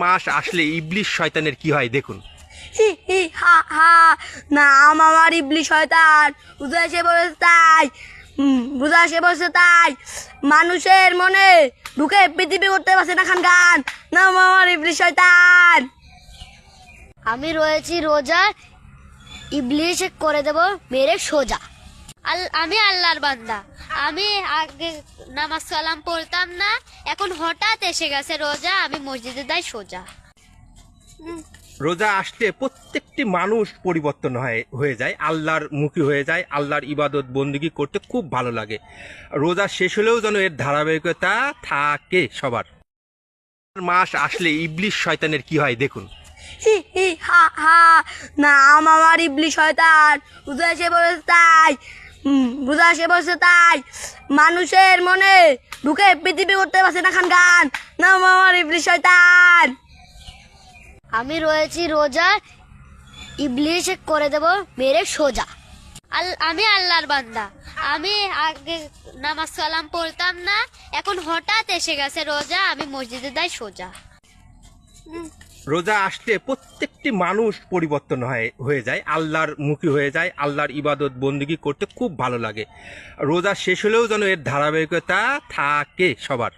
মাস আসলে ইবলিশ শয়তানের কি হয় দেখুন। হি হি হা হা, নাম আমার ইবলিশ শয়তান। রোজা এসে বসে তাই, রোজা এসে বসে তাই মানুষের মনে ঢুকে পৃথিবী করতে পারছে না খান গান। নাম আমার ইবলিশ শয়তান। আমি রয়েছি রোজা, ইবলিশ করে দেব মেরে সোজা। আমি আল্লাহর বান্দা। আমি আগে নামাজ কালাম পড়তাম না, এখন হঠাৎ এসে গেছে রোজা, আমি মসজিদে যাই সোজা। রোজা আসলে প্রত্যেকটি মানুষ পরিবর্তন হয়ে যায়, আল্লাহর মুখী হয়ে যায়, আল্লাহর ইবাদত বন্দেগী করতে খুব ভালো লাগে। রোজা শেষ হলেও যেন এর ধারাবাহিকতা থাকে সবার। মাস আসলে ইবলিশ শয়তানের কি হয় দেখুন। হি হি হা হা, নাম আমার ইবলিশ শয়তান। রোজা এসে বসে তাই, রোজা এসে বসে তাই মানুষের মনে ঢুকে পৃথিবী করতে পারছে না খান গান। নাম আমার ইবলিশ শয়তান। আমি রয়েছি রোজা, ইবলিশ করে দেব মেরে সোজা। আমি আল্লাহর বান্দা। আমি আগে নামাজ কালাম পড়তাম না, এখন হঠাৎ এসে গেছে রোজা, আমি মসজিদে যাই সোজা। রোজা আসলে প্রত্যেকটি মানুষ পরিবর্তন হয়ে যায়, আল্লাহর মুখী হয়ে যায়, আল্লাহর ইবাদত বন্দেগী করতে খুব ভালো লাগে। রোজা শেষ হলেও যেন এর ধারাবাহিকতা থাকে সবার।